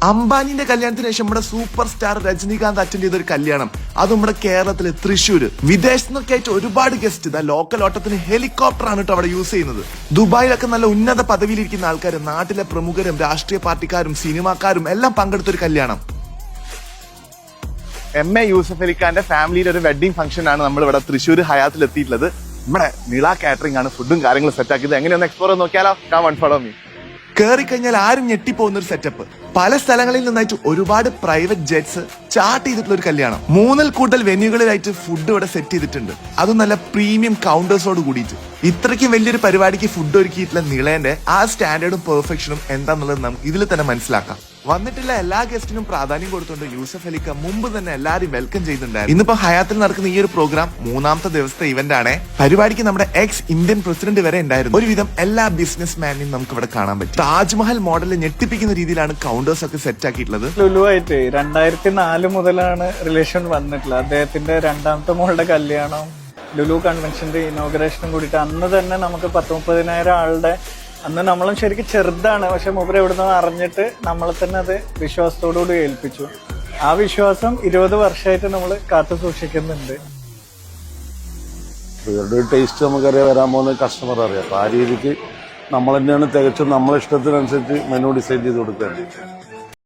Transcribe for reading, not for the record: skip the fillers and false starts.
അംബാനിന്റെ കല്യാണത്തിന് ശേഷം നമ്മുടെ സൂപ്പർ സ്റ്റാർ രജനീകാന്ത് അറ്റൻഡ് ചെയ്ത ഒരു കല്യാണം, അത് നമ്മുടെ കേരളത്തിലെ തൃശ്ശൂര്. വിദേശത്ത് നിന്നൊക്കെ ആയിട്ട് ഒരുപാട് ഗസ്റ്റ്, ഇതാ ലോക്കൽ ഓട്ടത്തിന് ഹെലികോപ്റ്റർ ആണ് കേട്ടോ അവിടെ യൂസ് ചെയ്യുന്നത്. ദുബായിലൊക്കെ നല്ല ഉന്നത പദവിയിലിരിക്കുന്ന ആൾക്കാർ, നാട്ടിലെ പ്രമുഖരും രാഷ്ട്രീയ പാർട്ടിക്കാരും സിനിമാക്കാരും എല്ലാം പങ്കെടുത്തൊരു കല്യാണം. എം.എ. യൂസഫ് അലിഖാന്റെ ഫാമിലിയുടെ ഒരു വെഡിങ് ഫംഗ്ഷൻ ആണ് നമ്മൾ ഇവിടെ തൃശ്ശൂർ ഹയാത്തിൽ എത്തിയിട്ടുള്ളത്. നമ്മുടെ നിള കാറ്ററിംഗ് ആണ് ഫുഡും കാര്യങ്ങളും സെറ്റ് ആക്കിയത്. എങ്ങനെയൊന്ന് എക്സ്പ്ലോർ ചെയ്ത് നോക്കിയാലോ? Come follow me. കേറി കഴിഞ്ഞാൽ ആരും ഞെട്ടിപ്പോകുന്ന ഒരു സെറ്റപ്പ്. പല സ്ഥലങ്ങളിൽ നിന്നായിട്ട് ഒരുപാട് പ്രൈവറ്റ് ജെറ്റ്സ് ചാർട്ട് ചെയ്തിട്ടുള്ള ഒരു കല്യാണം. 3ൽ കൂടുതൽ വെന്യൂകളിലായിട്ട് ഫുഡ് ഇവിടെ സെറ്റ് ചെയ്തിട്ടുണ്ട്. അതും നല്ല പ്രീമിയം കൗണ്ടേഴ്സോട് കൂടിയിട്ട്. ഇത്രയ്ക്കും വലിയൊരു പരിപാടിക്ക് ഫുഡ് ഒരുക്കിയിട്ടുള്ള നിളേന്റെ ആ സ്റ്റാൻഡേർഡും പെർഫെക്ഷനും എന്താന്നുള്ളത് നമുക്ക് ഇതിൽ തന്നെ മനസ്സിലാക്കാം. വന്നിട്ടുള്ള എല്ലാ ഗസ്റ്റിനും പ്രാധാന്യം കൊടുത്തുകൊണ്ട് യൂസഫ് അലിക്ക മുമ്പ് തന്നെ എല്ലാരും വെൽക്കം ചെയ്യുന്നുണ്ടായിരുന്നു. ഇന്നിപ്പോ ഹയാത്തിൽ നടക്കുന്ന ഈ ഒരു പ്രോഗ്രാം 3ാമത്തെ ദിവസത്തെ ഇവന്റ് ആണ്. പരിപാടിക്ക് നമ്മുടെ എക്സ് ഇന്ത്യൻ പ്രസിഡന്റ് വരെ ഉണ്ടായിരുന്നു. ഒരുവിധം എല്ലാ ബിസിനസ് മാനെയും നമുക്ക് ഇവിടെ കാണാൻ പറ്റും. താജ്മഹൽ മോഡലിൽ ഞെട്ടിപ്പിക്കുന്ന രീതിയിലാണ് കൗണ്ടേഴ്സ് ഒക്കെ സെറ്റ് ആക്കിയിട്ടുള്ളത്. ലുലുവായിട്ട് 2004 മുതലാണ് റിലേഷൻ വന്നിട്ടുള്ളത്. അദ്ദേഹത്തിന്റെ 2ാമത്തെ മോളുടെ കല്യാണം ലുലു കൺവെൻഷന്റെ ഇനോഗ്രേഷനും കൂടിയിട്ട് അന്ന് തന്നെ നമുക്ക് 10-30,000 ആളുടെ, അന്ന് നമ്മളും ശരിക്കും ചെറുതാണ്, പക്ഷെ മൂപ്പര് എവിടുന്ന് അറിഞ്ഞിട്ട് നമ്മളെ തന്നെ അത് വിശ്വാസത്തോടുകൂടി ഏൽപ്പിച്ചു. ആ വിശ്വാസം 20 വർഷമായിട്ട് നമ്മൾ കാത്തു സൂക്ഷിക്കുന്നുണ്ട്. ഇവരുടെ ഒരു ടേസ്റ്റ് നമുക്കറിയാം, വരാൻ പോകുന്ന കസ്റ്റമർ അറിയാം. അപ്പൊ ആ രീതിക്ക് നമ്മൾ തന്നെയാണ് തികച്ചും നമ്മളെ ഇഷ്ടത്തിനനുസരിച്ച് മെനു ഡിസൈൻ ചെയ്ത് കൊടുക്കുന്നത്.